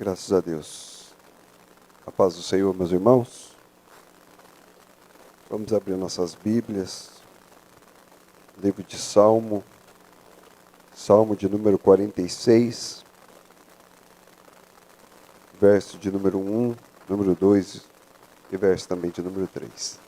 Graças a Deus. A paz do Senhor, meus irmãos. Vamos abrir nossas Bíblias. Livro de Salmo. Salmo de número 46. Verso de número 1, número 2 e verso também de número 3.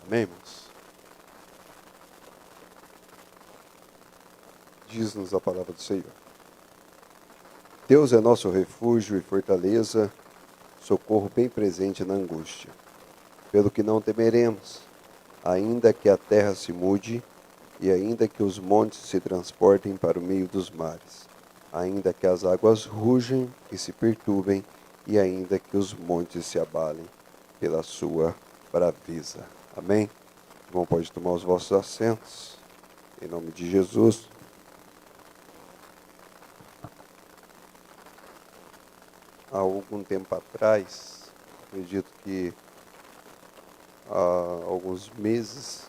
Amém, irmãos? Diz-nos a palavra do Senhor. Deus é nosso refúgio e fortaleza, socorro bem presente na angústia. Pelo que não temeremos, ainda que a terra se mude, e ainda que os montes se transportem para o meio dos mares, ainda que as águas rujem e se perturbem, e ainda que os montes se abalem pela sua braveza. Amém? Irmão, pode tomar os vossos assentos, em nome de Jesus. Há algum tempo atrás, acredito que há alguns meses,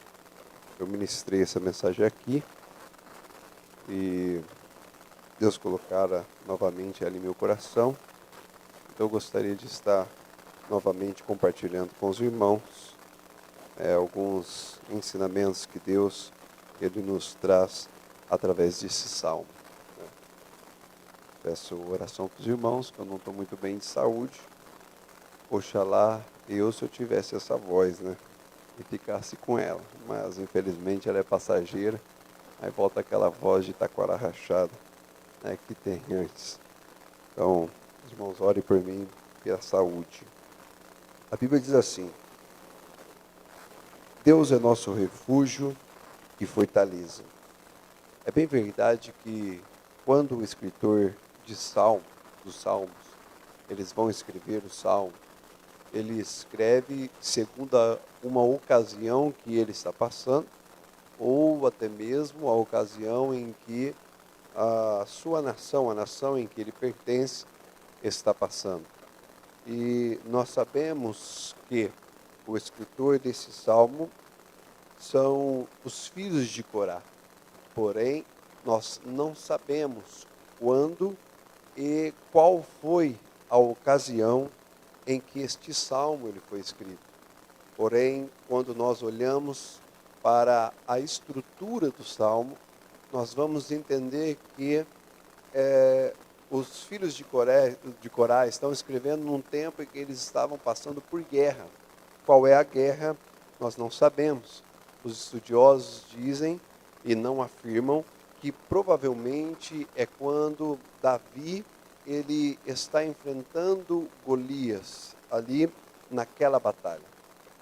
eu ministrei essa mensagem aqui, e Deus colocara novamente ela em meu coração. Então eu gostaria de estar novamente compartilhando com os irmãos alguns ensinamentos que Deus ele nos traz através desse salmo. Peço oração para os irmãos, que eu não estou muito bem de saúde. Oxalá se eu tivesse essa voz, e ficasse com ela. Mas infelizmente ela é passageira. Aí volta aquela voz de taquara rachada, que tem antes. Então, os irmãos, orem por mim pela saúde. A Bíblia diz assim: Deus é nosso refúgio e fortaleza. É bem verdade que quando o escritor dos Salmos, eles vão escrever o Salmo, ele escreve segundo uma ocasião que ele está passando, ou até mesmo a ocasião em que a sua nação, a nação em que ele pertence, está passando. E nós sabemos que o escritor desse salmo são os filhos de Corá. Porém, nós não sabemos quando e qual foi a ocasião em que este salmo ele foi escrito. Porém, quando nós olhamos para a estrutura do salmo, nós vamos entender que os filhos de Corá estão escrevendo num tempo em que eles estavam passando por guerra. Qual é a guerra? Nós não sabemos. Os estudiosos dizem e não afirmam que provavelmente é quando Davi ele está enfrentando Golias ali naquela batalha.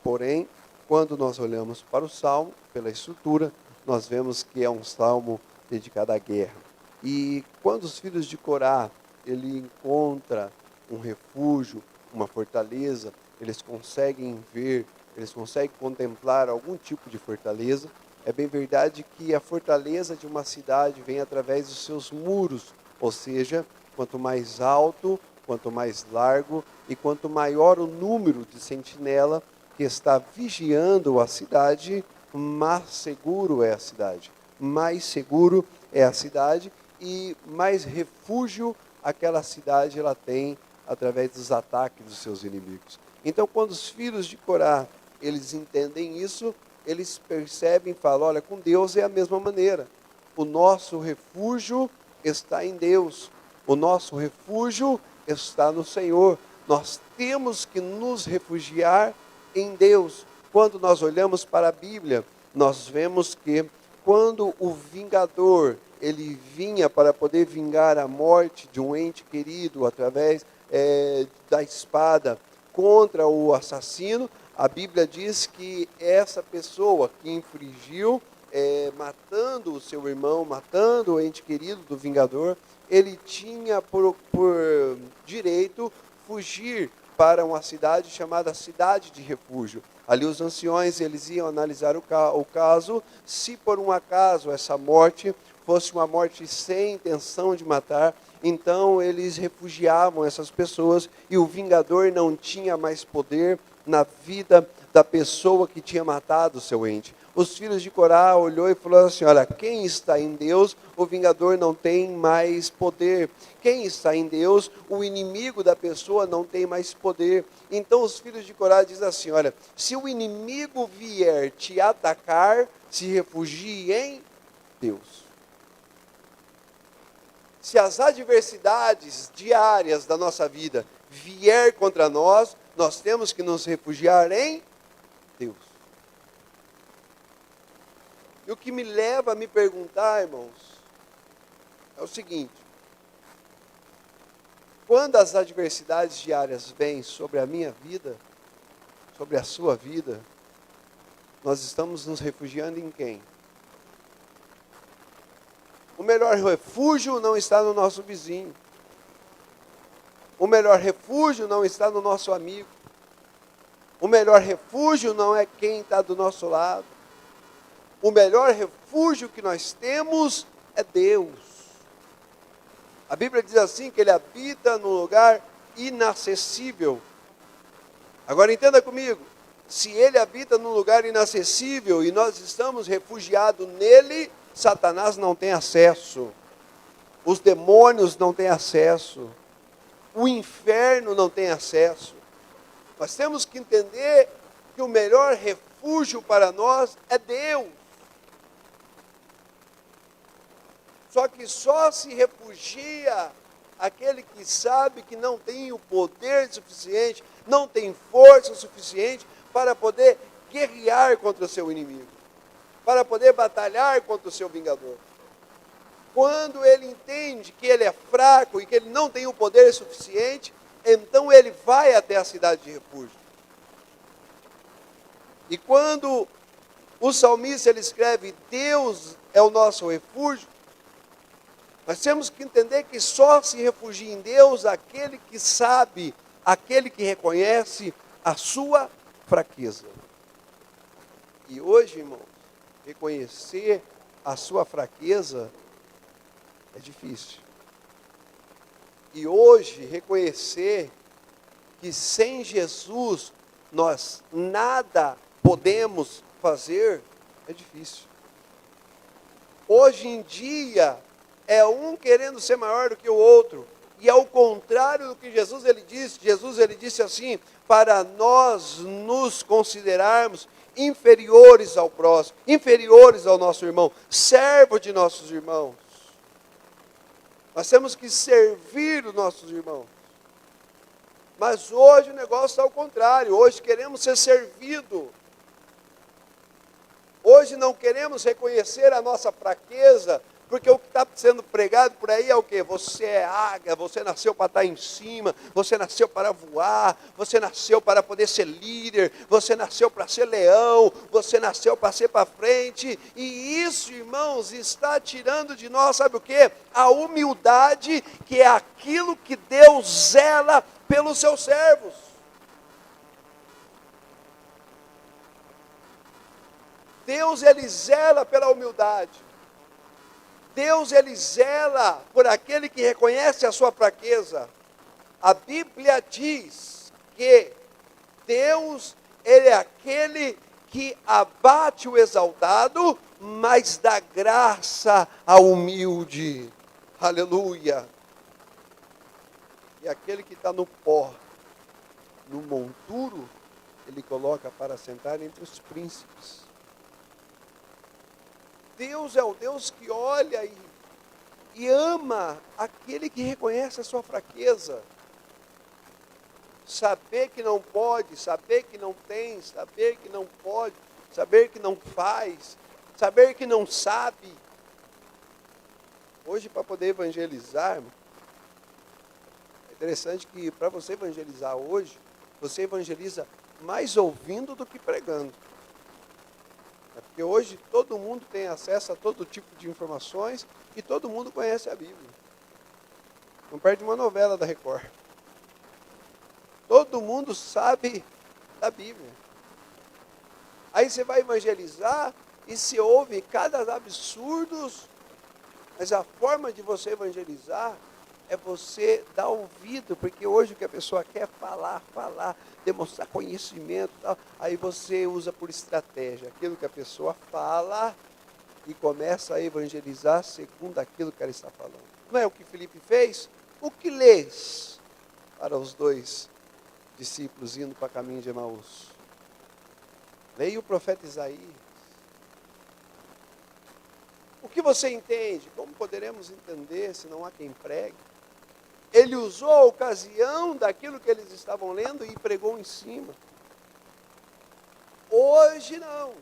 Porém, quando nós olhamos para o salmo, pela estrutura, nós vemos que é um salmo dedicado à guerra. E quando os filhos de Corá ele encontra um refúgio, uma fortaleza, eles conseguem ver, eles conseguem contemplar algum tipo de fortaleza. É bem verdade que a fortaleza de uma cidade vem através dos seus muros, ou seja, quanto mais alto, quanto mais largo e quanto maior o número de sentinela que está vigiando a cidade, mais seguro é a cidade. Mais seguro é a cidade e mais refúgio aquela cidade ela tem através dos ataques dos seus inimigos. Então, quando os filhos de Corá, eles entendem isso, eles percebem e falam, olha, com Deus é a mesma maneira. O nosso refúgio está em Deus. O nosso refúgio está no Senhor. Nós temos que nos refugiar em Deus. Quando nós olhamos para a Bíblia, nós vemos que quando o vingador, ele vinha para poder vingar a morte de um ente querido através da espada contra o assassino, a Bíblia diz que essa pessoa que infringiu, matando o seu irmão, matando o ente querido do vingador, ele tinha por direito fugir para uma cidade chamada Cidade de Refúgio. Ali os anciões, eles iam analisar o caso, se por um acaso essa morte fosse uma morte sem intenção de matar, então eles refugiavam essas pessoas e o vingador não tinha mais poder na vida da pessoa que tinha matado o seu ente. Os filhos de Corá olhou e falou assim: olha, quem está em Deus, o vingador não tem mais poder. Quem está em Deus, o inimigo da pessoa não tem mais poder. Então os filhos de Corá dizem assim: olha, se o inimigo vier te atacar, se refugie em Deus. Se as adversidades diárias da nossa vida vier contra nós, nós temos que nos refugiar em Deus. E o que me leva a me perguntar, irmãos, é o seguinte: quando as adversidades diárias vêm sobre a minha vida, sobre a sua vida, nós estamos nos refugiando em quem? O melhor refúgio não está no nosso vizinho. O melhor refúgio não está no nosso amigo. O melhor refúgio não é quem está do nosso lado. O melhor refúgio que nós temos é Deus. A Bíblia diz assim, que Ele habita num lugar inacessível. Agora entenda comigo, se Ele habita num lugar inacessível e nós estamos refugiados nele, Satanás não tem acesso, os demônios não têm acesso, o inferno não tem acesso. Nós temos que entender que o melhor refúgio para nós é Deus. Só que só se refugia aquele que sabe que não tem o poder suficiente, não tem força suficiente para poder guerrear contra o seu inimigo, para poder batalhar contra o seu vingador. Quando ele entende que ele é fraco e que ele não tem o poder suficiente, então ele vai até a cidade de refúgio. E quando o salmista ele escreve: Deus é o nosso refúgio, nós temos que entender que só se refugia em Deus aquele que sabe, aquele que reconhece a sua fraqueza. E hoje, irmãos, reconhecer a sua fraqueza é difícil. E hoje, reconhecer que sem Jesus nós nada podemos fazer é difícil. Hoje em dia, é um querendo ser maior do que o outro. E ao contrário do que Jesus ele disse assim: para nós nos considerarmos inferiores ao próximo, inferiores ao nosso irmão, servos de nossos irmãos. Nós temos que servir os nossos irmãos. Mas hoje o negócio está ao contrário. Hoje queremos ser servidos. Hoje não queremos reconhecer a nossa fraqueza, porque o que está sendo pregado por aí é o quê? Você é águia, você nasceu para estar em cima, você nasceu para voar, você nasceu para poder ser líder, você nasceu para ser leão, você nasceu para ser para frente. E isso, irmãos, está tirando de nós, sabe o quê? A humildade, que é aquilo que Deus zela pelos seus servos. Deus, ele zela pela humildade. Deus, ele zela por aquele que reconhece a sua fraqueza. A Bíblia diz que Deus, ele é aquele que abate o exaltado, mas dá graça ao humilde. Aleluia. E aquele que está no pó, no monturo, ele coloca para sentar entre os príncipes. Deus é o Deus que olha e ama aquele que reconhece a sua fraqueza. Saber que não pode, saber que não tem, saber que não pode, saber que não faz, saber que não sabe. Hoje, para poder evangelizar, é interessante que para você evangelizar hoje, você evangeliza mais ouvindo do que pregando. É porque hoje todo mundo tem acesso a todo tipo de informações e todo mundo conhece a Bíblia. Não perde uma novela da Record. Todo mundo sabe da Bíblia. Aí você vai evangelizar e se ouve cada absurdos, mas a forma de você evangelizar é você dar ouvido, porque hoje o que a pessoa quer é falar, demonstrar conhecimento, tal. Aí você usa por estratégia aquilo que a pessoa fala e começa a evangelizar segundo aquilo que ela está falando. Não é o que Filipe fez? O que lês para os dois discípulos indo para o caminho de Emaús? Leia o profeta Isaías. O que você entende? Como poderemos entender se não há quem pregue? Ele usou a ocasião daquilo que eles estavam lendo e pregou em cima. Hoje não.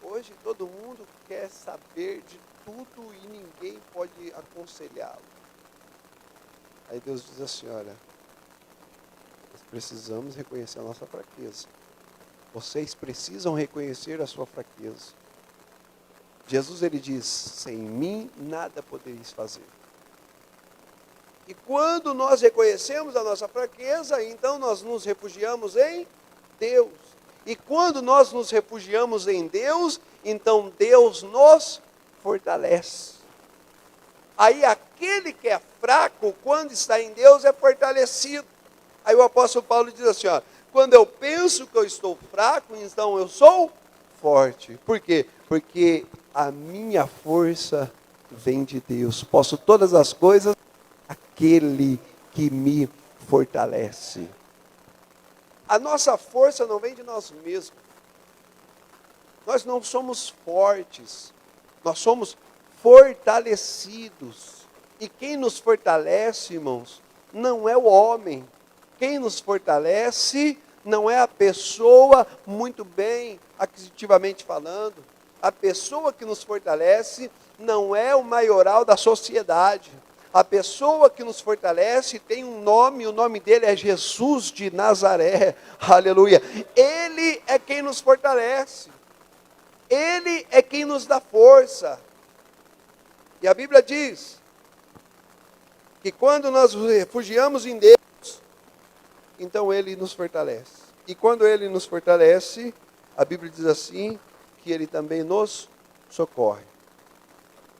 Hoje todo mundo quer saber de tudo e ninguém pode aconselhá-lo. Aí Deus diz assim, olha, nós precisamos reconhecer a nossa fraqueza. Vocês precisam reconhecer a sua fraqueza. Jesus, ele diz, sem mim nada podereis fazer. E quando nós reconhecemos a nossa fraqueza, então nós nos refugiamos em Deus. E quando nós nos refugiamos em Deus, então Deus nos fortalece. Aí aquele que é fraco, quando está em Deus, é fortalecido. Aí o apóstolo Paulo diz assim, ó, quando eu penso que eu estou fraco, então eu sou forte. Por quê? Porque a minha força vem de Deus. Posso todas as coisas, aquele que me fortalece. A nossa força não vem de nós mesmos. Nós não somos fortes. Nós somos fortalecidos. E quem nos fortalece, irmãos, não é o homem. Quem nos fortalece não é a pessoa, muito bem, aquisitivamente falando. A pessoa que nos fortalece não é o maioral da sociedade. A pessoa que nos fortalece tem um nome, o nome dele é Jesus de Nazaré. Aleluia. Ele é quem nos fortalece. Ele é quem nos dá força. E a Bíblia diz que quando nós nos refugiamos em Deus, então Ele nos fortalece. E quando Ele nos fortalece, a Bíblia diz assim, que Ele também nos socorre.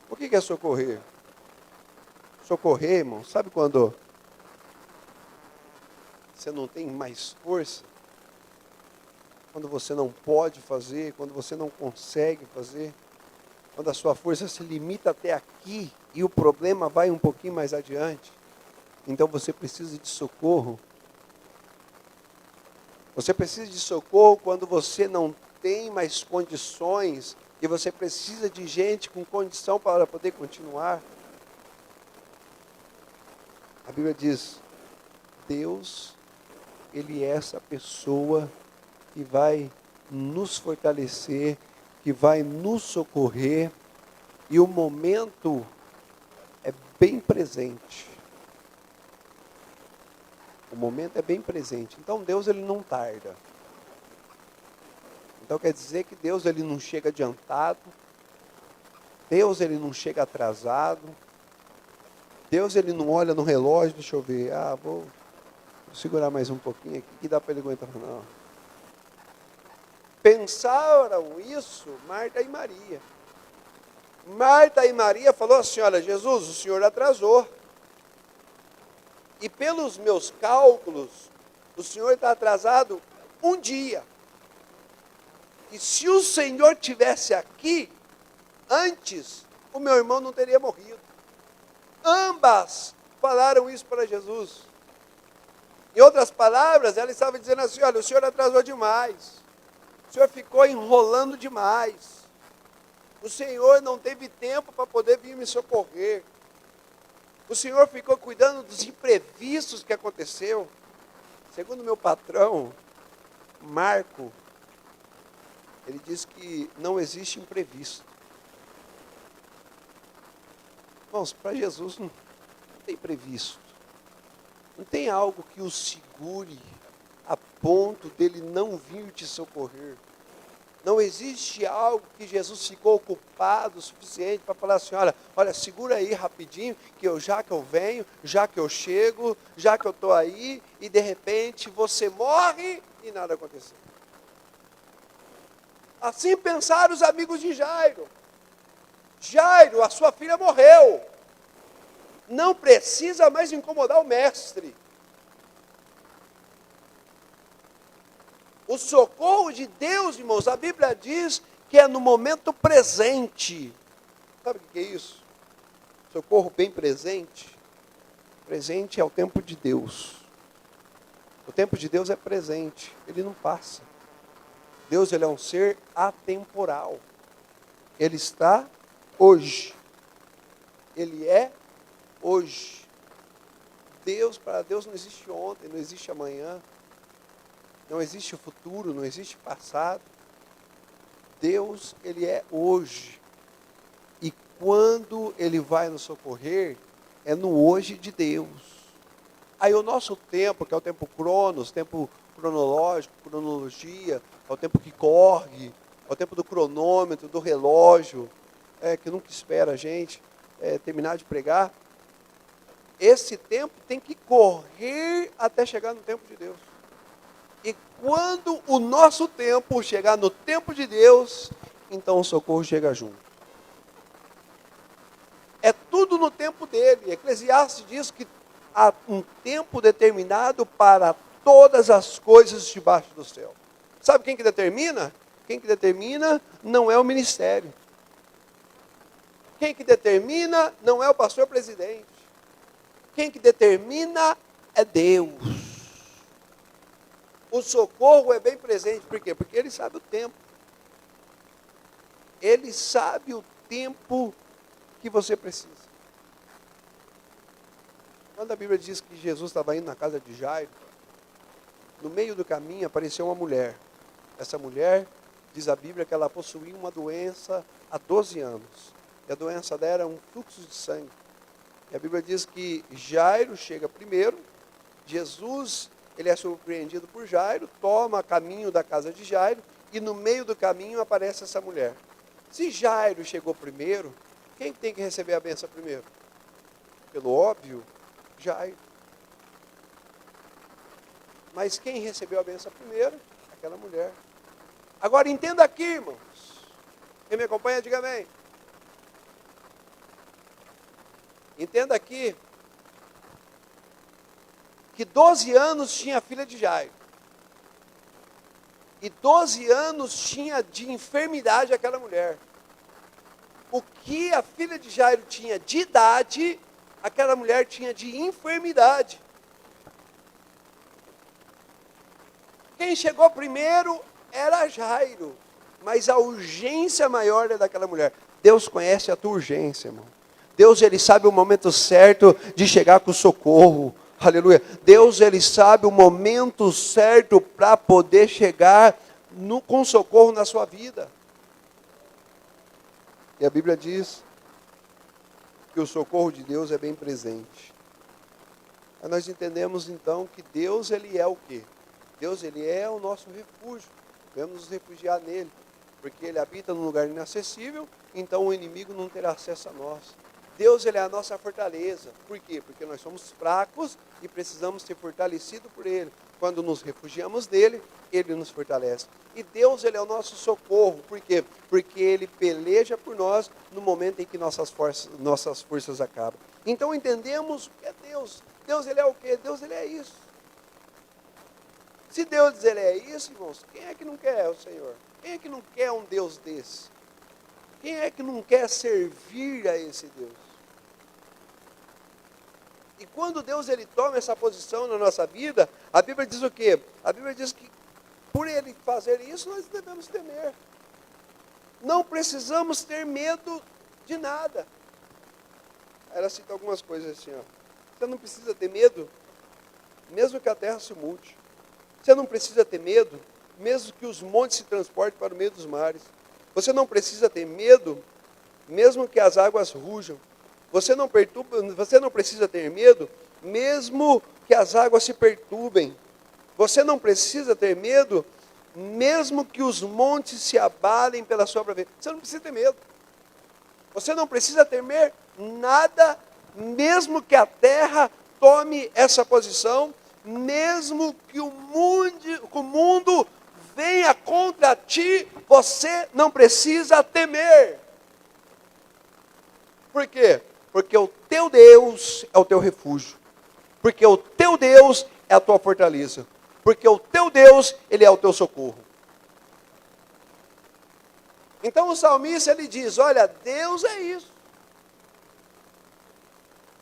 O que é socorrer? Socorrer, irmão, sabe quando você não tem mais força? Quando você não pode fazer, quando você não consegue fazer, quando a sua força se limita até aqui e o problema vai um pouquinho mais adiante, então você precisa de socorro. Você precisa de socorro quando você não tem mais condições e você precisa de gente com condição para poder continuar. A Bíblia diz, Deus, Ele é essa pessoa que vai nos fortalecer, que vai nos socorrer, e o momento é bem presente. O momento é bem presente. Então Deus, ele não tarda. Então quer dizer que Deus, ele não chega adiantado. Deus, ele não chega atrasado. Deus, ele não olha no relógio, deixa eu ver, vou segurar mais um pouquinho aqui, que dá para ele aguentar. Não. Pensaram isso Marta e Maria. Marta e Maria falou assim, olha, Jesus, o Senhor atrasou. E pelos meus cálculos, o Senhor está atrasado um dia. E se o Senhor tivesse aqui antes, o meu irmão não teria morrido. Ambas falaram isso para Jesus. Em outras palavras, ela estava dizendo assim, olha, o Senhor atrasou demais. O Senhor ficou enrolando demais. O Senhor não teve tempo para poder vir me socorrer. O Senhor ficou cuidando dos imprevistos que aconteceu. Segundo meu patrão, Marco, ele diz que não existe imprevisto. Irmãos, para Jesus não tem previsto. Não tem algo que o segure a ponto dele não vir te socorrer. Não existe algo que Jesus ficou ocupado o suficiente para falar assim, olha, segura aí rapidinho, já que eu venho, já que eu chego, já que eu estou aí, e de repente você morre e nada aconteceu. Assim pensaram os amigos de Jairo. Jairo, a sua filha morreu. Não precisa mais incomodar o mestre. O socorro de Deus, irmãos, a Bíblia diz que é no momento presente. Sabe o que é isso? Socorro bem presente. Presente é o tempo de Deus. O tempo de Deus é presente, ele não passa. Deus, ele é um ser atemporal. Ele está hoje. Ele é hoje. Para Deus não existe ontem, não existe amanhã. Não existe futuro, não existe passado. Deus, ele é hoje. E quando ele vai nos socorrer, é no hoje de Deus. Aí o nosso tempo, que é o tempo cronos, tempo cronológico, cronologia, é o tempo que corre, é o tempo do cronômetro, do relógio, que nunca espera a gente terminar de pregar. Esse tempo tem que correr até chegar no tempo de Deus. E quando o nosso tempo chegar no tempo de Deus, então o socorro chega junto. É tudo no tempo dele. Eclesiastes diz que há um tempo determinado para todas as coisas debaixo do céu. Sabe quem que determina? Quem que determina não é o ministério. Quem que determina não é o pastor presidente. Quem que determina é Deus. O socorro é bem presente. Por quê? Porque ele sabe o tempo. Ele sabe o tempo que você precisa. Quando a Bíblia diz que Jesus estava indo na casa de Jairo, no meio do caminho apareceu uma mulher. Essa mulher, diz a Bíblia, que ela possuía uma doença há 12 anos. E a doença dela era um fluxo de sangue. E a Bíblia diz que Jairo chega primeiro, Jesus, ele é surpreendido por Jairo, toma caminho da casa de Jairo, e no meio do caminho aparece essa mulher. Se Jairo chegou primeiro, quem tem que receber a bênção primeiro? Pelo óbvio, Jairo. Mas quem recebeu a bênção primeiro? Aquela mulher. Agora entenda aqui, irmãos. Quem me acompanha, diga amém. Entenda aqui que 12 anos tinha a filha de Jairo. E 12 anos tinha de enfermidade aquela mulher. O que a filha de Jairo tinha de idade, aquela mulher tinha de enfermidade. Quem chegou primeiro era Jairo, mas a urgência maior é daquela mulher. Deus conhece a tua urgência, irmão. Deus, ele sabe o momento certo de chegar com socorro. Aleluia. Deus, ele sabe o momento certo para poder chegar com socorro na sua vida. E a Bíblia diz que o socorro de Deus é bem presente. Aí nós entendemos então que Deus, ele é o quê? Deus, ele é o nosso refúgio. Devemos nos refugiar nele, porque ele habita num lugar inacessível, então o inimigo não terá acesso a nós. Deus, ele é a nossa fortaleza. Por quê? Porque nós somos fracos e precisamos ser fortalecidos por ele. Quando nos refugiamos nele, ele nos fortalece. E Deus, ele é o nosso socorro. Por quê? Porque ele peleja por nós no momento em que nossas forças acabam. Então entendemos o que é Deus. Deus, ele é o quê? Deus, ele é isso. Se Deus, ele é isso, irmãos, quem é que não quer o Senhor? Quem é que não quer um Deus desse? Quem é que não quer servir a esse Deus? E quando Deus, ele toma essa posição na nossa vida, a Bíblia diz o quê? A Bíblia diz que por ele fazer isso, nós devemos temer. Não precisamos ter medo de nada. Ela cita algumas coisas assim, ó. Você não precisa ter medo, mesmo que a terra se mude. Você não precisa ter medo, mesmo que os montes se transportem para o meio dos mares. Você não precisa ter medo, mesmo que as águas rujam. Você não precisa ter medo, mesmo que as águas se perturbem. Você não precisa ter medo, mesmo que os montes se abalem pela sua braveza. Você não precisa ter medo. Você não precisa temer nada, mesmo que a terra tome essa posição, mesmo que o mundo venha contra ti, você não precisa temer. Por quê? Porque o teu Deus é o teu refúgio. Porque o teu Deus é a tua fortaleza. Porque o teu Deus, Ele é o teu socorro. Então o salmista, ele diz, olha, Deus é isso.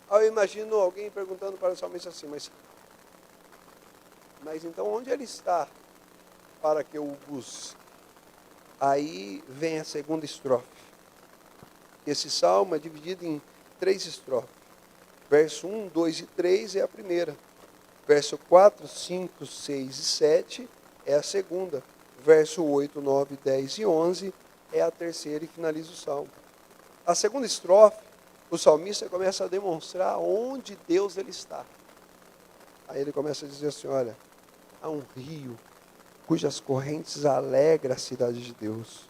Aí eu imagino alguém perguntando para o salmista assim, mas então onde ele está para que eu o busque? Aí vem a segunda estrofe. Esse salmo é dividido em 3 estrofes. Verso 1, 2 e 3 é a primeira. Verso 4, 5, 6 e 7 é a segunda. Verso 8, 9, 10 e 11 é a terceira e finaliza o salmo. A segunda estrofe, o salmista começa a demonstrar onde Deus ele está. Aí ele começa a dizer assim, olha, há um rio cujas correntes alegra a cidade de Deus,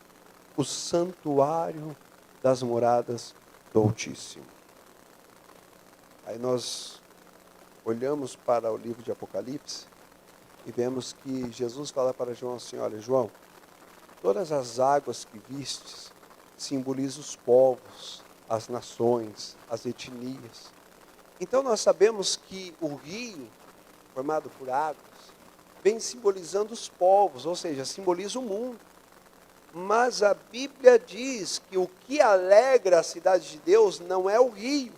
o santuário das moradas do Altíssimo. Aí nós olhamos para o livro de Apocalipse e vemos que Jesus fala para João assim, olha, João, todas as águas que vistes simbolizam os povos, as nações, as etnias. Então nós sabemos que o rio, formado por águas, vem simbolizando os povos, ou seja, simboliza o mundo. Mas a Bíblia diz que o que alegra a cidade de Deus não é o rio.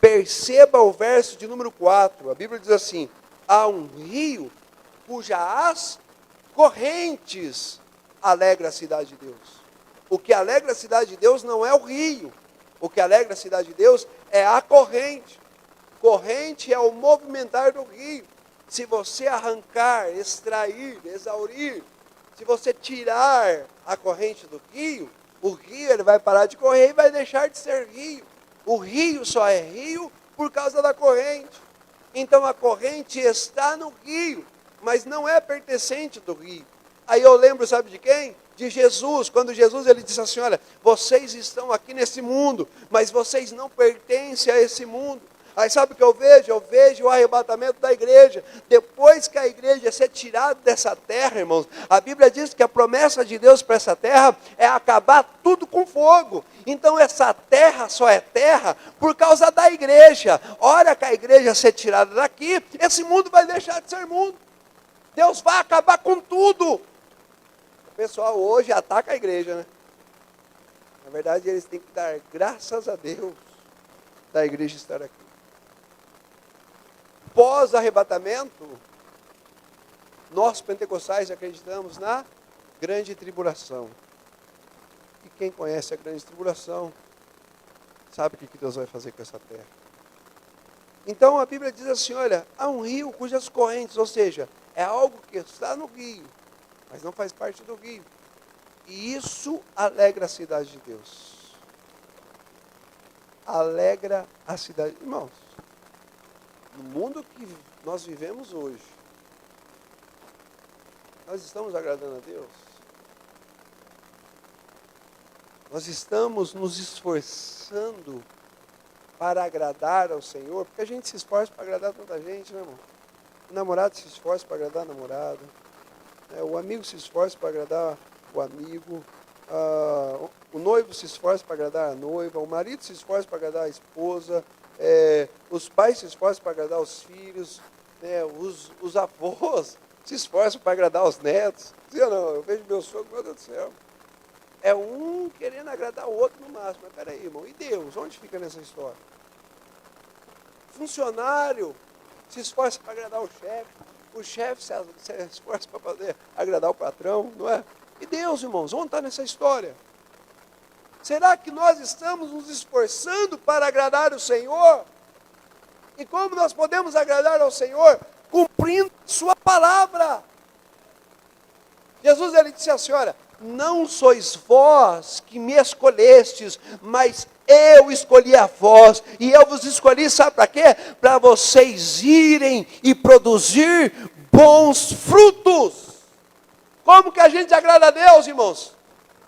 Perceba o verso de número 4. A Bíblia diz assim, há um rio cujas correntes alegra a cidade de Deus. O que alegra a cidade de Deus não é o rio. O que alegra a cidade de Deus é a corrente. Corrente é o movimentar do rio. Se você arrancar, extrair, exaurir, se você tirar a corrente do rio, o rio ele vai parar de correr e vai deixar de ser rio. O rio só é rio por causa da corrente. Então a corrente está no rio, mas não é pertencente do rio. Aí eu lembro, sabe de quem? De Jesus, quando Jesus ele disse assim, olha, vocês estão aqui nesse mundo, mas vocês não pertencem a esse mundo. Aí sabe o que eu vejo? Eu vejo o arrebatamento da igreja. Depois que a igreja ser tirada dessa terra, irmãos, a Bíblia diz que a promessa de Deus para essa terra é acabar tudo com fogo. Então essa terra só é terra por causa da igreja. Hora que a igreja ser tirada daqui, esse mundo vai deixar de ser mundo. Deus vai acabar com tudo. O pessoal hoje ataca a igreja, né? Na verdade, eles têm que dar graças a Deus da igreja estar aqui. Pós-arrebatamento, nós pentecostais acreditamos na grande tribulação. E quem conhece a grande tribulação, sabe o que Deus vai fazer com essa terra. Então a Bíblia diz assim, olha, há um rio cujas correntes, ou seja, é algo que está no rio, mas não faz parte do rio. E isso alegra a cidade de Deus. Alegra a cidade. Irmãos, no mundo que nós vivemos hoje, nós estamos agradando a Deus? Nós estamos nos esforçando para agradar ao Senhor? Porque a gente se esforça para agradar tanta gente, né, irmão? O namorado se esforça para agradar a namorada. O amigo se esforça para agradar o amigo. O noivo se esforça para agradar a noiva. O marido se esforça para agradar a esposa. Os pais se esforçam para agradar os filhos. Os avós se esforçam para agradar os netos. Sim ou não? Eu vejo meu sogro, meu Deus do céu. É um querendo agradar o outro no máximo. Mas peraí, irmão, e Deus? Onde fica nessa história? Funcionário se esforça para agradar o chefe se esforça para poder agradar o patrão, não é? E Deus, irmãos, onde está nessa história? Será que nós estamos nos esforçando para agradar o Senhor? E como nós podemos agradar ao Senhor? Cumprindo sua palavra. Jesus ele disse assim, olha, não sois vós que me escolhestes, mas eu escolhi a vós, e eu vos escolhi, sabe para quê? Para vocês irem e produzir bons frutos. Como que a gente agrada a Deus, irmãos?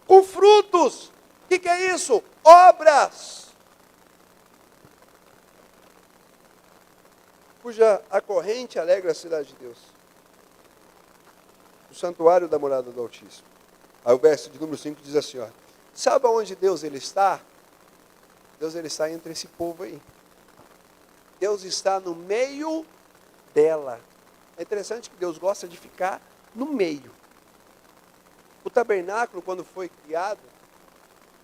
Com frutos. O que é isso? Obras. Cuja a corrente alegra a cidade de Deus. O santuário da morada do Altíssimo. Aí o verso de número 5 diz assim, ó. Sabe onde Deus ele está? Deus ele está entre esse povo aí. Deus está no meio dela. É interessante que Deus gosta de ficar no meio. O tabernáculo, quando foi criado,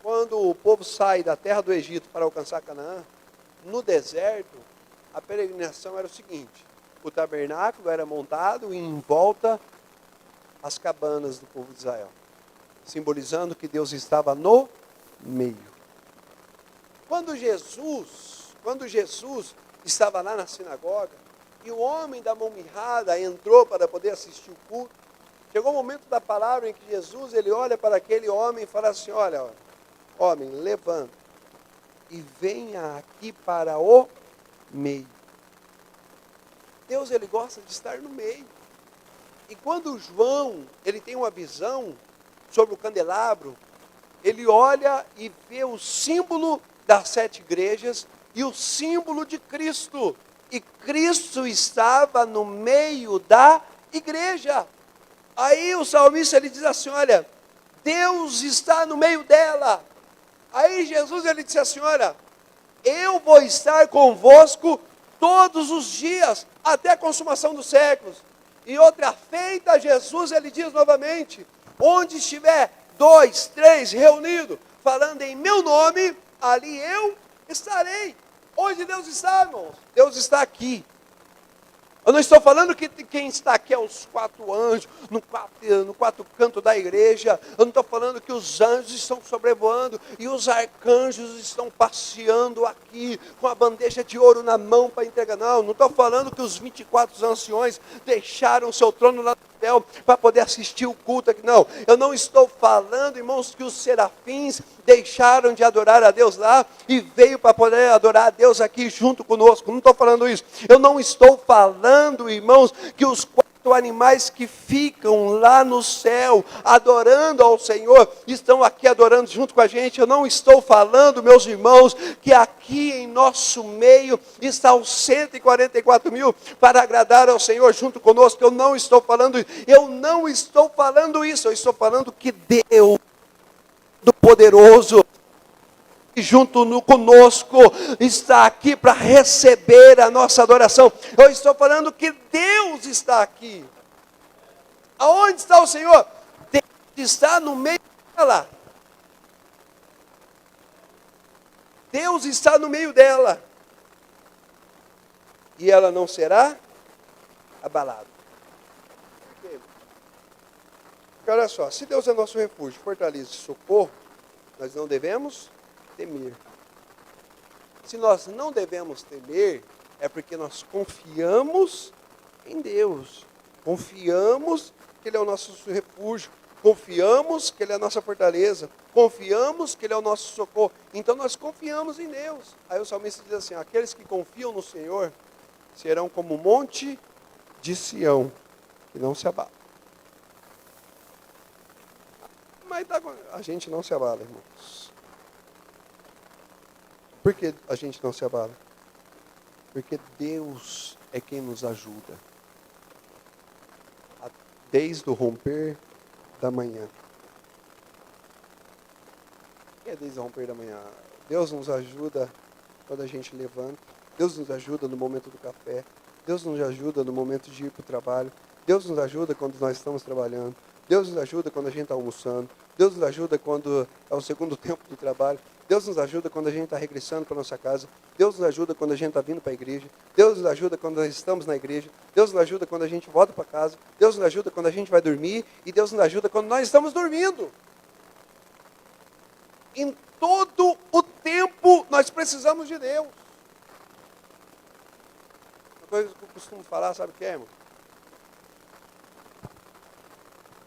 quando o povo sai da terra do Egito para alcançar Canaã, no deserto, a peregrinação era o seguinte: o tabernáculo era montado e em volta as cabanas do povo de Israel, simbolizando que Deus estava no meio. Quando Jesus estava lá na sinagoga, e o homem da mão mirrada entrou para poder assistir o culto, chegou o momento da palavra em que Jesus ele olha para aquele homem e fala assim: olha, homem, levanta e venha aqui para o meio. Deus ele gosta de estar no meio. E quando João ele tem uma visão sobre o candelabro, ele olha e vê o símbolo das 7 igrejas e o símbolo de Cristo. E Cristo estava no meio da igreja. Aí o salmista ele diz assim: olha, Deus está no meio dela. Aí Jesus ele disse assim: olha, eu vou estar convosco todos os dias, até a consumação dos séculos. E outra feita, Jesus ele diz novamente: onde estiver 2, 3 reunidos, falando em meu nome, ali eu estarei. Onde Deus está, irmãos? Deus está aqui. Eu não estou falando que quem está aqui é os 4 anjos, no quatro canto da igreja. Eu não estou falando que os anjos estão sobrevoando e os arcanjos estão passeando aqui com a bandeja de ouro na mão para entregar. Não, não estou falando que os 24 anciões deixaram seu trono lá no céu para poder assistir o culto aqui. Não, eu não estou falando, irmãos, que os serafins deixaram de adorar a Deus lá e veio para poder adorar a Deus aqui junto conosco. Não estou falando isso. Eu não estou falando, irmãos, que os 4 animais que ficam lá no céu adorando ao Senhor estão aqui adorando junto com a gente. Eu não estou falando, meus irmãos, que aqui em nosso meio está os 144 mil para agradar ao Senhor junto conosco. Eu não estou falando isso. Eu estou falando que Deus do poderoso junto conosco está aqui para receber a nossa adoração. Eu estou falando que Deus está aqui. Aonde está o Senhor? Deus está no meio dela. Deus está no meio dela. E ela não será abalada. Por quê? Porque olha só, se Deus é nosso refúgio, fortaleza e socorro, nós não devemos temer. Se nós não devemos temer, é porque nós confiamos em Deus. Confiamos que Ele é o nosso refúgio. Confiamos que Ele é a nossa fortaleza. Confiamos que Ele é o nosso socorro. Então nós confiamos em Deus. Aí o salmista diz assim: aqueles que confiam no Senhor serão como o monte de Sião, que não se abala. Mas a gente não se abala, irmãos. Por que a gente não se abala? Porque Deus é quem nos ajuda. Desde o romper da manhã. O que é desde o romper da manhã? Deus nos ajuda quando a gente levanta. Deus nos ajuda no momento do café. Deus nos ajuda no momento de ir para o trabalho. Deus nos ajuda quando nós estamos trabalhando. Deus nos ajuda quando a gente está almoçando. Deus nos ajuda quando é o segundo tempo do trabalho. Deus nos ajuda quando a gente está regressando para a nossa casa. Deus nos ajuda quando a gente está vindo para a igreja. Deus nos ajuda quando nós estamos na igreja. Deus nos ajuda quando a gente volta para casa. Deus nos ajuda quando a gente vai dormir. E Deus nos ajuda quando nós estamos dormindo. Em todo o tempo nós precisamos de Deus. Uma coisa que eu costumo falar, sabe o que é, irmão?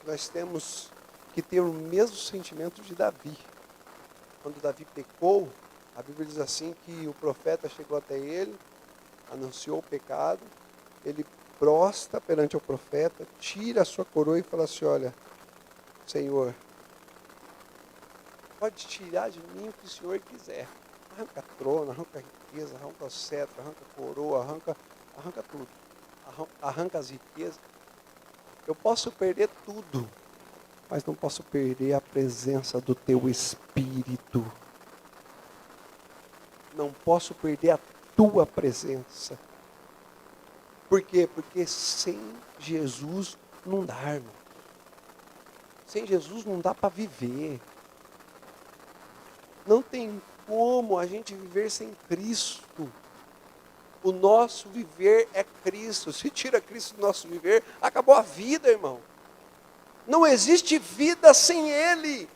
Nós temos que ter o mesmo sentimento de Davi. Quando Davi pecou, a Bíblia diz assim que o profeta chegou até ele, anunciou o pecado, ele prostra perante o profeta, tira a sua coroa e fala assim: olha, Senhor, pode tirar de mim o que o Senhor quiser. Arranca trono, arranca riqueza, arranca o cetro, arranca a coroa, arranca tudo. Arranca as riquezas. Eu posso perder tudo, mas não posso perder a presença do Teu Espírito. Não posso perder a Tua presença. Por quê? Porque sem Jesus não dá, irmão. Sem Jesus não dá para viver. Não tem como a gente viver sem Cristo. O nosso viver é Cristo. Se tira Cristo do nosso viver, acabou a vida, irmão. Não existe vida sem Ele.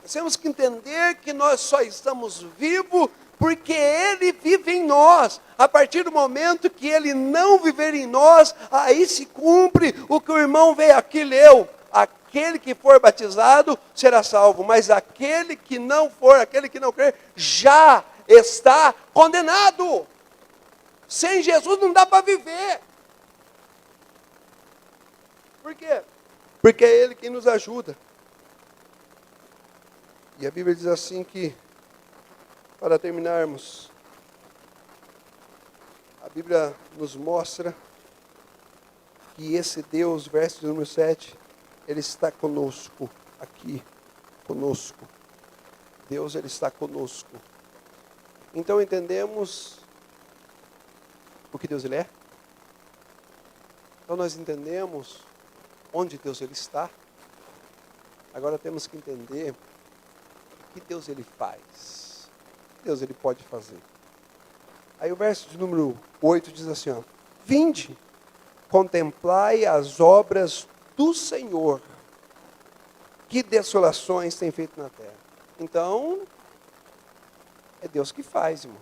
Nós temos que entender que nós só estamos vivos porque Ele vive em nós. A partir do momento que Ele não viver em nós, aí se cumpre o que o irmão veio aqui e leu. Aquele que for batizado será salvo, mas aquele que não for, aquele que não crer, já está condenado. Sem Jesus não dá para viver. Por quê? Porque é Ele quem nos ajuda. E a Bíblia diz assim que, para terminarmos, a Bíblia nos mostra que esse Deus, verso número 7, Ele está conosco, aqui, conosco. Deus, Ele está conosco. Então entendemos o que Deus Ele é. Então nós entendemos onde Deus Ele está. Agora temos que entender o que Deus Ele faz. O que Deus Ele pode fazer. Aí o verso de número 8 diz assim, ó: Vinde, contemplai as obras do Senhor, que desolações tem feito na terra. Então, é Deus que faz, irmão.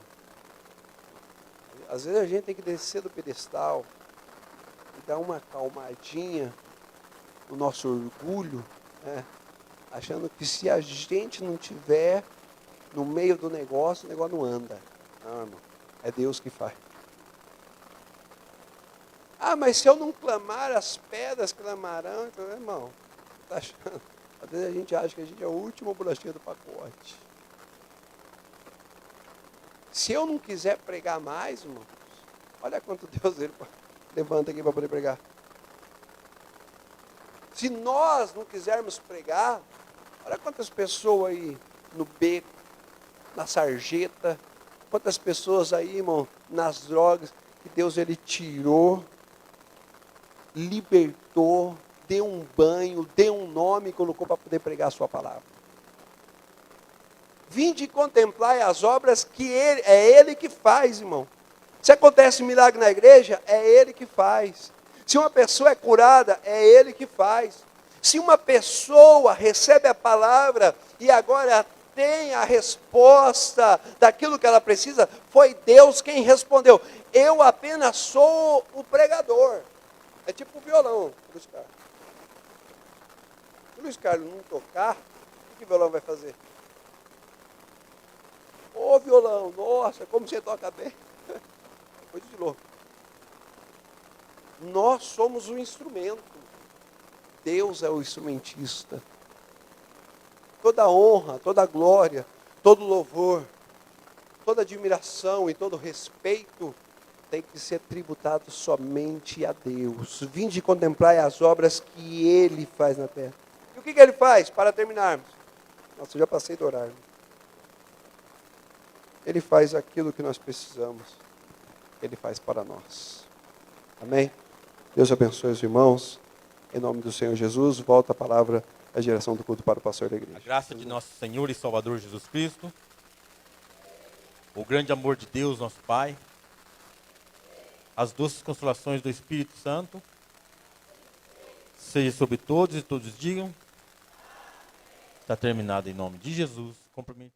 Às vezes a gente tem que descer do pedestal e dar uma acalmadinha no nosso orgulho, né? Achando que se a gente não tiver no meio do negócio, o negócio não anda. Não, irmão. É Deus que faz. Ah, mas se eu não clamar, as pedras clamarão. Então, irmão, tá achando? Às vezes a gente acha que a gente é o último bolachinha do pacote. Se eu não quiser pregar mais, irmão, olha quanto Deus Ele levanta aqui para poder pregar. Se nós não quisermos pregar, olha quantas pessoas aí no beco, na sarjeta, quantas pessoas aí, irmão, nas drogas, que Deus Ele tirou, libertou, deu um banho, deu um nome e colocou para poder pregar a sua palavra. Vinde contemplar as obras que é Ele que faz, irmão. Se acontece um milagre na igreja, é Ele que faz. Se uma pessoa é curada, é Ele que faz. Se uma pessoa recebe a palavra e agora tem a resposta daquilo que ela precisa, foi Deus quem respondeu. Eu apenas sou o pregador. É tipo o violão, Luiz Carlos. Se o Luiz Carlos não tocar, o que o violão vai fazer? Ô violão, nossa, como você toca bem. Coisa de louco. Nós somos o instrumento. Deus é o instrumentista. Toda honra, toda glória, todo louvor, toda admiração e todo respeito tem que ser tributado somente a Deus. Vinde contemplar as obras que Ele faz na terra. E o que Ele faz? Para terminarmos. Nossa, eu já passei do horário. Ele faz aquilo que nós precisamos. Ele faz para nós. Amém? Deus abençoe os irmãos. Em nome do Senhor Jesus, volta a palavra à geração do culto para o pastor da igreja. A graça de nosso Senhor e Salvador Jesus Cristo, o grande amor de Deus, nosso Pai, as doces consolações do Espírito Santo, seja sobre todos e todos digam, está terminado em nome de Jesus. Cumprimento.